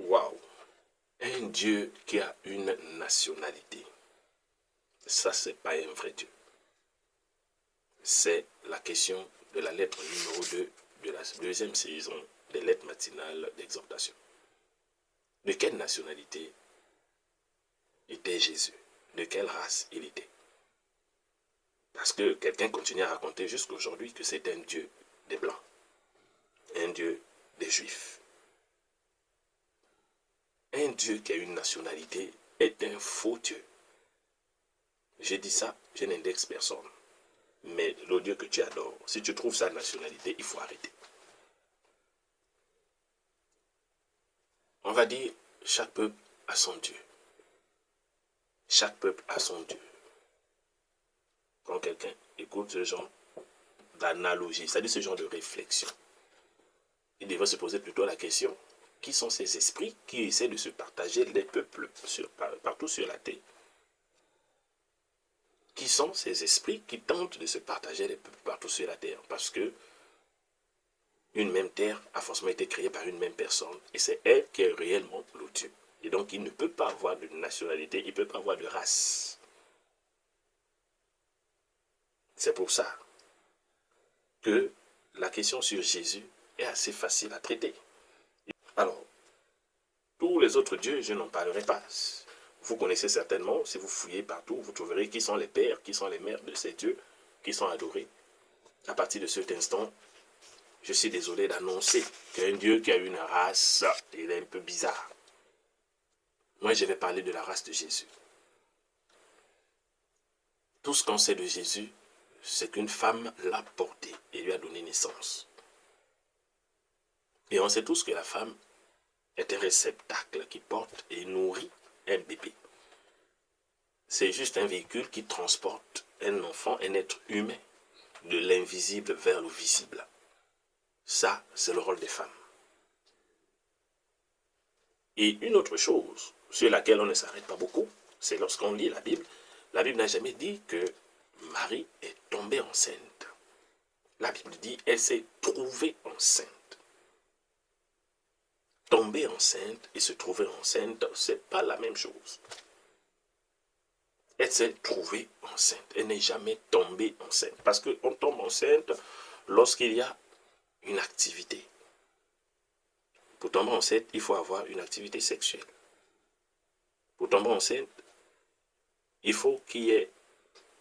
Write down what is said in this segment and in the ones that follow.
Waouh! Un Dieu qui a une nationalité. Ça, c'est pas un vrai Dieu. C'est la question de la lettre numéro 2 de la deuxième saison des lettres matinales d'exhortation. De quelle nationalité était Jésus? De quelle race il était? Parce que quelqu'un continue à raconter jusqu'à aujourd'hui que c'est un Dieu des Blancs, un Dieu des Juifs. Un Dieu qui a une nationalité est un faux Dieu. J'ai dit ça, je n'indexe personne. Mais le Dieu que tu adores, si tu trouves sa nationalité, il faut arrêter. On va dire, chaque peuple a son Dieu. Chaque peuple a son Dieu. Quand quelqu'un écoute ce genre d'analogie, c'est-à-dire ce genre de réflexion, il devrait se poser plutôt la question, qui sont ces esprits qui essaient de se partager les peuples partout sur la terre? Qui sont ces esprits qui tentent de se partager les peuples partout sur la terre? Parce que une même terre a forcément été créée par une même personne. Et c'est elle qui est réellement le Dieu. Et donc il ne peut pas avoir de nationalité, il ne peut pas avoir de race. C'est pour ça que la question sur Jésus est assez facile à traiter. Alors, tous les autres dieux, je n'en parlerai pas. Vous connaissez certainement, si vous fouillez partout, vous trouverez qui sont les pères, qui sont les mères de ces dieux, qui sont adorés. À partir de cet instant, je suis désolé d'annoncer qu'un Dieu qui a une race, il est un peu bizarre. Moi, je vais parler de la race de Jésus. Tout ce qu'on sait de Jésus, c'est qu'une femme l'a porté et lui a donné naissance. Et on sait tous que la femme est un réceptacle qui porte et nourrit un bébé. C'est juste un véhicule qui transporte un enfant, un être humain, de l'invisible vers le visible. Ça, c'est le rôle des femmes. Et une autre chose sur laquelle on ne s'arrête pas beaucoup, c'est lorsqu'on lit la Bible n'a jamais dit que Marie est tombée enceinte. La Bible dit qu'elle s'est trouvée enceinte. Tomber enceinte et se trouver enceinte, ce n'est pas la même chose. Elle s'est trouvée enceinte. Elle n'est jamais tombée enceinte. Parce qu'on tombe enceinte lorsqu'il y a une activité. Pour tomber enceinte, il faut avoir une activité sexuelle. Pour tomber enceinte, il faut qu'il y ait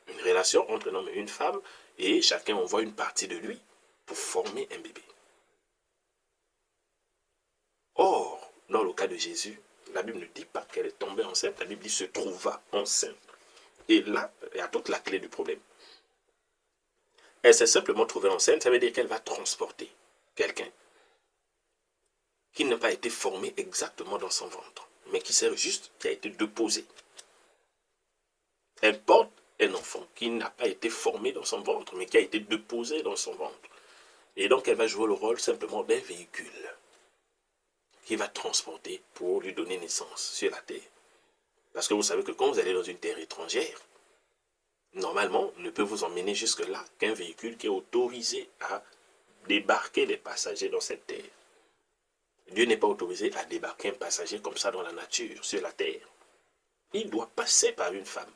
une relation entre un homme et une femme et chacun envoie une partie de lui pour former un bébé. Or, dans le cas de Jésus, la Bible ne dit pas qu'elle est tombée enceinte, la Bible dit se trouva enceinte. Et là, il y a toute la clé du problème. Elle s'est simplement trouvée enceinte, ça veut dire qu'elle va transporter quelqu'un qui n'a pas été formé exactement dans son ventre, mais qui a été déposé. Elle porte un enfant qui n'a pas été formé dans son ventre, mais qui a été déposé dans son ventre. Et donc, elle va jouer le rôle simplement d'un véhicule qui va transporter pour lui donner naissance sur la terre. Parce que vous savez que quand vous allez dans une terre étrangère, normalement, ne peut vous emmener jusque-là qu'un véhicule qui est autorisé à débarquer les passagers dans cette terre. Dieu n'est pas autorisé à débarquer un passager comme ça dans la nature, sur la terre. Il doit passer par une femme.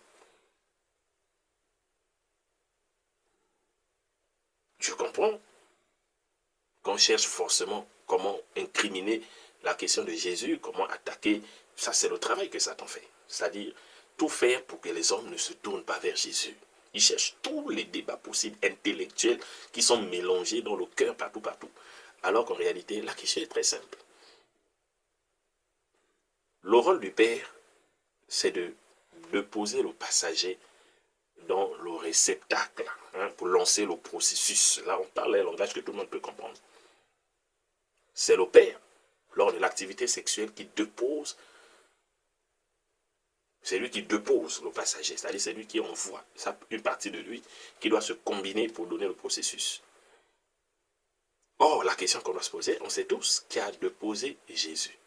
Je comprends qu'on cherche forcément comment incriminer la question de Jésus, comment attaquer. Ça, c'est le travail que Satan fait. C'est-à-dire tout faire pour que les hommes ne se tournent pas vers Jésus. Il cherche tous les débats possibles, intellectuels, qui sont mélangés dans le cœur partout. Alors qu'en réalité, la question est très simple. Le rôle du Père, c'est de poser le passager dans le réceptacle, pour lancer le processus. Là, on parle un langage que tout le monde peut comprendre. C'est le Père, lors de l'activité sexuelle, qui dépose. C'est lui qui dépose le passager, c'est-à-dire c'est lui qui envoie une partie de lui qui doit se combiner pour donner le processus. Or, la question qu'on doit se poser, on sait tous qui a déposé Jésus.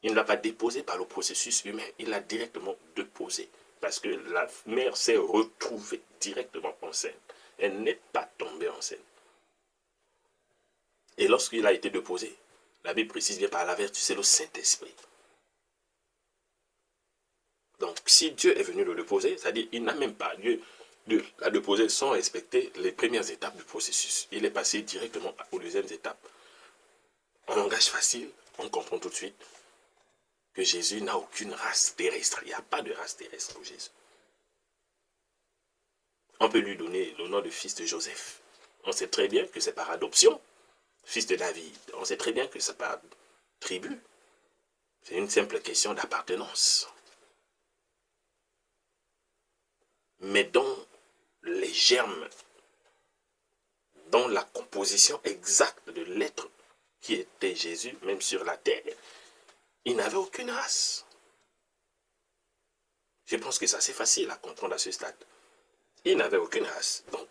Il ne l'a pas déposé par le processus humain, il l'a directement déposé. Parce que la mère s'est retrouvée directement enceinte. Elle n'est pas tombée enceinte. Et lorsqu'il a été déposé, La Bible précise bien par la vertu, c'est le Saint-Esprit. Donc, si Dieu est venu le déposer, c'est-à-dire il n'a même pas Dieu l'a déposé sans respecter les premières étapes du processus. Il est passé directement aux deuxièmes étapes. En langage facile, on comprend tout de suite que Jésus n'a aucune race terrestre. Il n'y a pas de race terrestre pour Jésus. On peut lui donner le nom de fils de Joseph. On sait très bien que c'est par adoption. Fils de David. On sait très bien que c'est par tribu. C'est une simple question d'appartenance. Mais dans les germes, dans la composition exacte de l'être qui était Jésus, même sur la terre, il n'avait aucune race. Je pense que ça c'est facile à comprendre à ce stade. Il n'avait aucune race, donc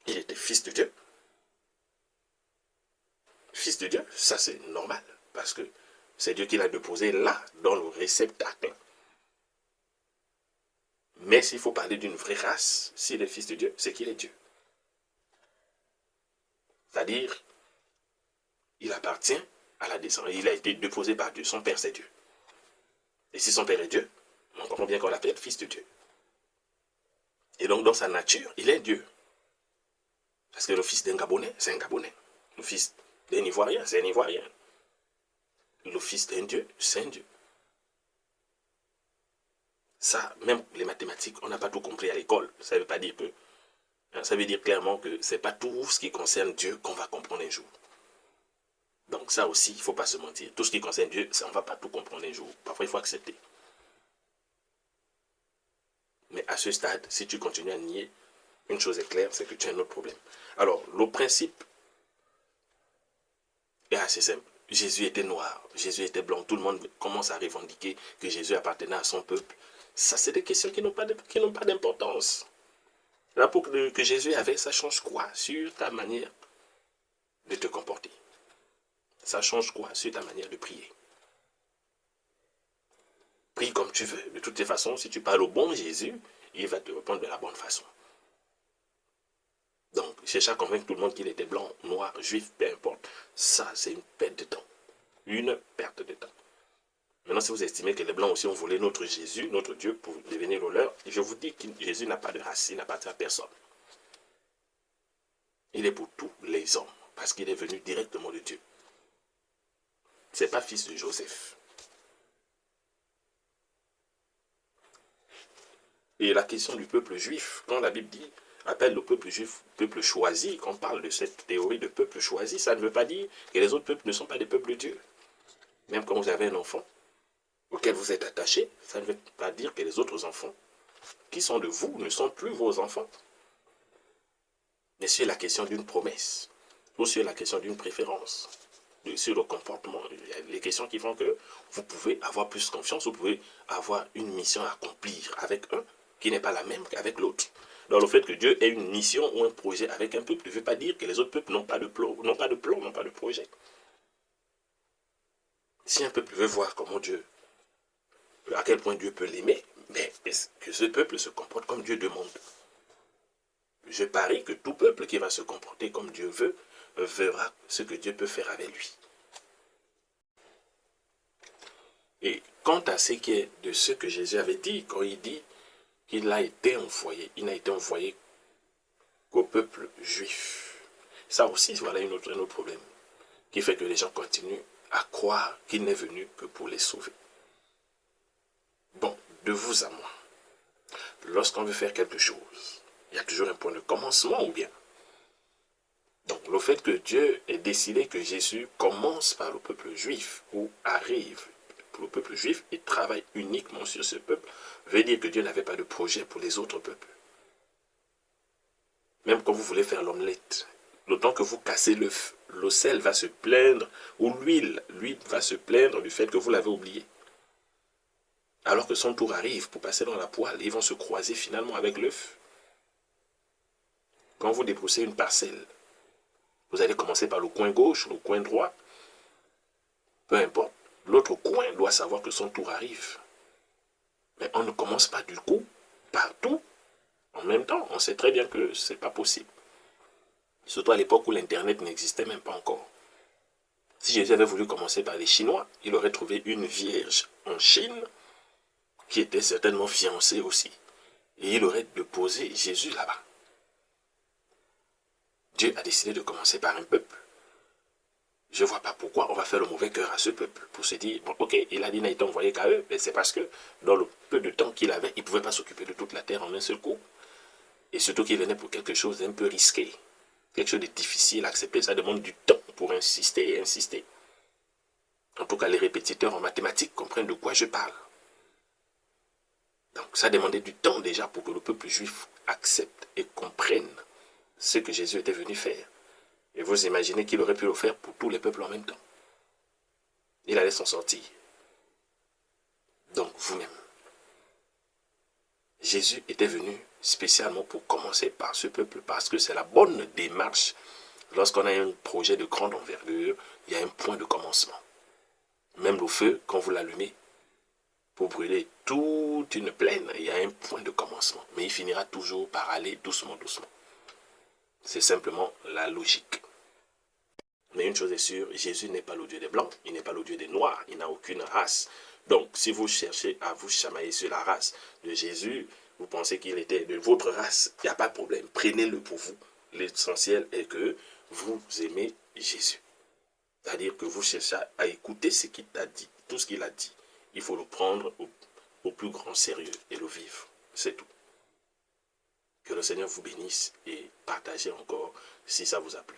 il était fils de Dieu. Fils de Dieu, ça c'est normal, parce que c'est Dieu qui l'a déposé là, dans le réceptacle. Mais s'il faut parler d'une vraie race, s'il est fils de Dieu, c'est qu'il est Dieu. C'est-à-dire, il appartient à la descendance. Il a été déposé par Dieu. Son père, c'est Dieu. Et si son père est Dieu, on comprend bien qu'on l'appelle fils de Dieu. Et donc, dans sa nature, il est Dieu. Parce que le fils d'un Gabonais, c'est un Gabonais. Le fils d'un Ivoirien, c'est un Ivoirien. Le fils d'un Dieu, c'est un Dieu. Ça, même les mathématiques, on n'a pas tout compris à l'école. Ça ne veut pas dire que... Ça veut dire clairement que ce n'est pas tout ce qui concerne Dieu qu'on va comprendre un jour. Donc ça aussi, il ne faut pas se mentir. Tout ce qui concerne Dieu, ça, on ne va pas tout comprendre un jour. Parfois, il faut accepter. Mais à ce stade, si tu continues à nier, une chose est claire, c'est que tu as un autre problème. Alors, le principe est assez simple. Jésus était noir, Jésus était blanc. Tout le monde commence à revendiquer que Jésus appartenait à son peuple. Ça, c'est des questions qui n'ont pas d'importance. L'apport que Jésus avait, ça change quoi sur ta manière de te comporter? Ça change quoi sur ta manière de prier? Prie comme tu veux. De toutes les façons, si tu parles au bon Jésus, il va te répondre de la bonne façon. Donc, chercher à convaincre tout le monde qu'il était blanc, noir, juif, peu importe. Ça, c'est une perte de temps. Une perte de temps. Maintenant, si vous estimez que les blancs aussi ont volé notre Jésus, notre Dieu, pour devenir le leur, je vous dis que Jésus n'a pas de race, il n'appartient à personne. Il est pour tous les hommes, parce qu'il est venu directement de Dieu. Ce n'est pas fils de Joseph. Et la question du peuple juif, quand la Bible dit, appelle le peuple juif peuple choisi, quand on parle de cette théorie de peuple choisi, ça ne veut pas dire que les autres peuples ne sont pas des peuples de Dieu. Même quand vous avez un enfant auquel vous êtes attaché, ça ne veut pas dire que les autres enfants qui sont de vous ne sont plus vos enfants. Mais c'est la question d'une promesse, ou sur la question d'une préférence, sur le comportement, les questions qui font que vous pouvez avoir plus confiance, vous pouvez avoir une mission à accomplir avec un qui n'est pas la même qu'avec l'autre. Donc le fait que Dieu ait une mission ou un projet avec un peuple ne veut pas dire que les autres peuples n'ont pas de plan, n'ont pas de projet. Si un peuple veut voir comment Dieu, à quel point Dieu peut l'aimer, mais est-ce que ce peuple se comporte comme Dieu demande? Je parie que tout peuple qui va se comporter comme Dieu veut, verra ce que Dieu peut faire avec lui. Et quant à ce qui est de ce que Jésus avait dit, quand il dit qu'il a été envoyé, il n'a été envoyé qu'au peuple juif. Ça aussi, voilà un autre problème, qui fait que les gens continuent à croire qu'il n'est venu que pour les sauver. Bon, de vous à moi, lorsqu'on veut faire quelque chose, il y a toujours un point de commencement ou bien. Donc le fait que Dieu ait décidé que Jésus commence par le peuple juif ou arrive pour le peuple juif et travaille uniquement sur ce peuple, veut dire que Dieu n'avait pas de projet pour les autres peuples. Même quand vous voulez faire l'omelette, le temps que vous cassez l'œuf, le sel va se plaindre, ou l'huile va se plaindre du fait que vous l'avez oublié. Alors que son tour arrive pour passer dans la poêle, ils vont se croiser finalement avec l'œuf. Quand vous débroussez une parcelle, vous allez commencer par le coin gauche, le coin droit. Peu importe. L'autre coin doit savoir que son tour arrive. Mais on ne commence pas du coup partout en même temps. On sait très bien que ce n'est pas possible. Surtout à l'époque où l'Internet n'existait même pas encore. Si Jésus avait voulu commencer par les Chinois, il aurait trouvé une vierge en Chine qui était certainement fiancée aussi. Et il aurait déposé Jésus là-bas. Dieu a décidé de commencer par un peuple. Je ne vois pas pourquoi on va faire le mauvais cœur à ce peuple pour se dire, bon, ok, il a dit n'a été envoyé qu'à eux, mais c'est parce que dans le peu de temps qu'il avait, il ne pouvait pas s'occuper de toute la terre en un seul coup. Et surtout qu'il venait pour quelque chose d'un peu risqué, quelque chose de difficile à accepter, ça demande du temps pour insister et insister. En tout cas, les répétiteurs en mathématiques comprennent de quoi je parle. Donc ça demandait du temps déjà pour que le peuple juif accepte et comprenne ce que Jésus était venu faire. Et vous imaginez qu'il aurait pu le faire pour tous les peuples en même temps. Il allait s'en sortir. Donc vous-même, Jésus était venu spécialement pour commencer par ce peuple parce que c'est la bonne démarche. Lorsqu'on a un projet de grande envergure, il y a un point de commencement. Même le feu, quand vous l'allumez, pour brûler toute une plaine, il y a un point de commencement. Mais il finira toujours par aller doucement, doucement. C'est simplement la logique. Mais une chose est sûre, Jésus n'est pas le Dieu des Blancs, il n'est pas le Dieu des Noirs, il n'a aucune race. Donc, si vous cherchez à vous chamailler sur la race de Jésus, vous pensez qu'il était de votre race, il n'y a pas de problème, prenez-le pour vous. L'essentiel est que vous aimez Jésus. C'est-à-dire que vous cherchez à écouter ce qu'il t'a dit, tout ce qu'il a dit. Il faut le prendre au plus grand sérieux et le vivre. C'est tout. Que le Seigneur vous bénisse et partagez encore si ça vous a plu.